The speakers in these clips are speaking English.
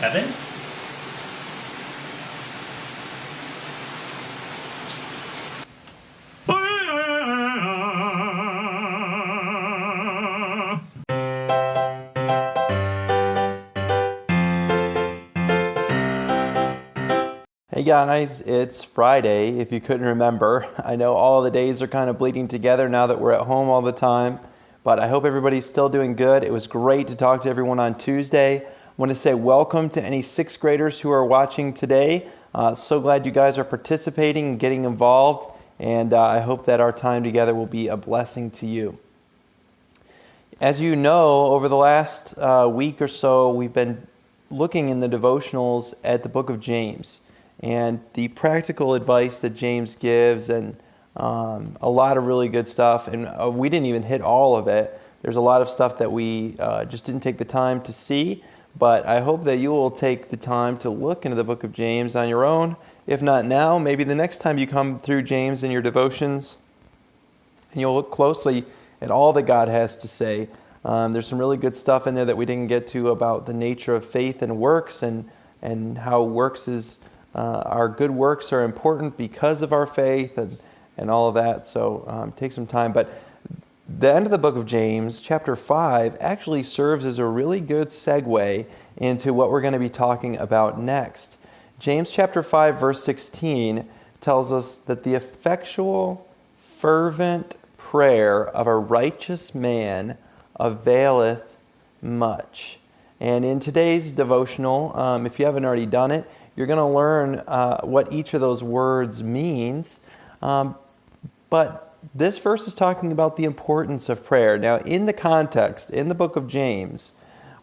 Kevin? Hey guys, it's Friday, if you couldn't remember. I know all the days are kind of bleeding together now that we're at home all the time, but I hope everybody's still doing good. It was great to talk to everyone on Tuesday. I want to say welcome to any sixth graders who are watching today. So glad you guys are participating and getting involved, and I hope that our time together will be a blessing to you. As you know, over the last week or so, we've been looking in the devotionals at the book of James and the practical advice that James gives, and a lot of really good stuff. And we didn't even hit all of it. There's a lot of stuff that we just didn't take the time to see, but I hope that you will take the time to look into the book of James on your own. If not now, maybe the next time you come through James in your devotions, and you'll look closely at all that God has to say. There's some really good stuff in there that we didn't get to about the nature of faith and works, and how works is our good works are important because of our faith, and all of that. So take some time. But the end of the book of James, chapter 5, actually serves as a really good segue into what we're going to be talking about next. James chapter 5, verse 16 tells us that the effectual, fervent prayer of a righteous man availeth much. And in today's devotional, if you haven't already done it, you're going to learn what each of those words means. But this verse is talking about the importance of prayer. Now, in the context, in the book of James,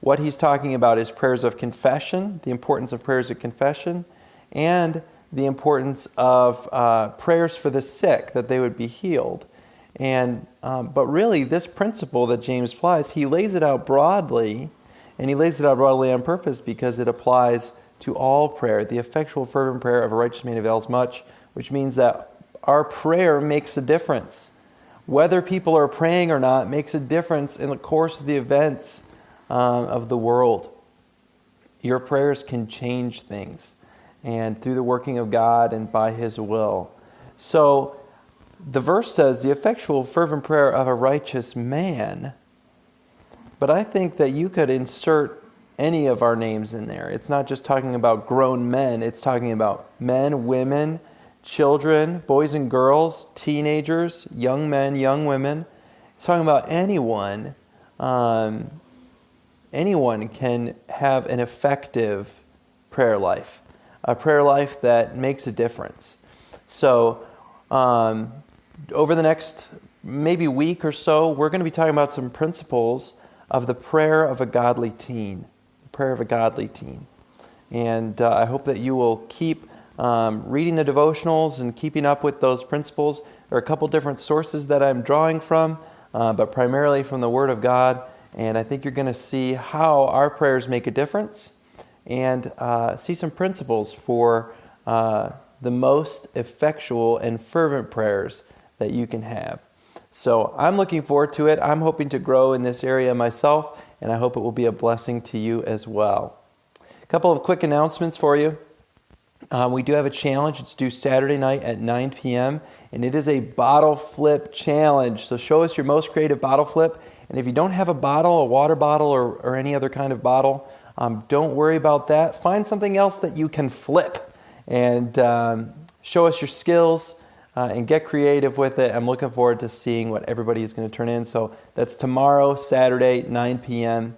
what he's talking about is prayers of confession, the importance of prayers of confession, and the importance of prayers for the sick, that they would be healed. And but really, this principle that James applies, he lays it out broadly, and he lays it out broadly on purpose because it applies to all prayer. The effectual, fervent prayer of a righteous man avails much, which means that our prayer makes a difference. Whether people are praying or not makes a difference in the course of the events of the world. Your prayers can change things, and through the working of God and by His will. So the verse says, the effectual, fervent prayer of a righteous man. But I think that you could insert any of our names in there. It's not just talking about grown men. It's talking about men, women, children, boys and girls, teenagers, young men, young women. It's talking about anyone. Anyone can have an effective prayer life, a prayer life that makes a difference. So over the next maybe week or so, we're going to be talking about some principles of the prayer of a godly teen. The prayer of a godly teen. And I hope that you will keep reading the devotionals and keeping up with those principles. There are a couple different sources that I'm drawing from, but primarily from the Word of God. And I think you're going to see how our prayers make a difference, and see some principles for the most effectual and fervent prayers that you can have. So I'm looking forward to it. I'm hoping to grow in this area myself, and I hope it will be a blessing to you as well. A couple of quick announcements for you. We do have a challenge. It's due Saturday night at 9 p.m., and it is a bottle flip challenge. So show us your most creative bottle flip. And if you don't have a bottle, a water bottle, or any other kind of bottle, don't worry about that. Find something else that you can flip, and show us your skills. And get creative with it. I'm looking forward to seeing what everybody is going to turn in. So that's tomorrow, Saturday, 9 p.m.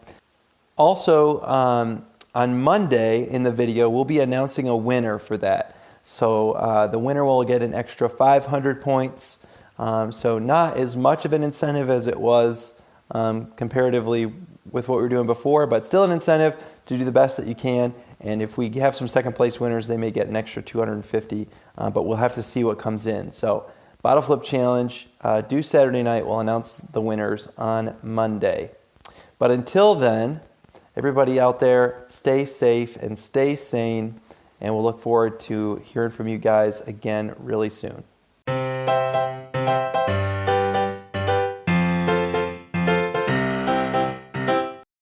Also, on Monday in the video, we'll be announcing a winner for that. So the winner will get an extra 500 points. So not as much of an incentive as it was comparatively with what we were doing before, but still an incentive to do the best that you can. And if we have some second place winners, they may get an extra 250, but we'll have to see what comes in. So bottle flip challenge, due Saturday night. We'll announce the winners on Monday. But until then, everybody out there, stay safe and stay sane. And we'll look forward to hearing from you guys again really soon.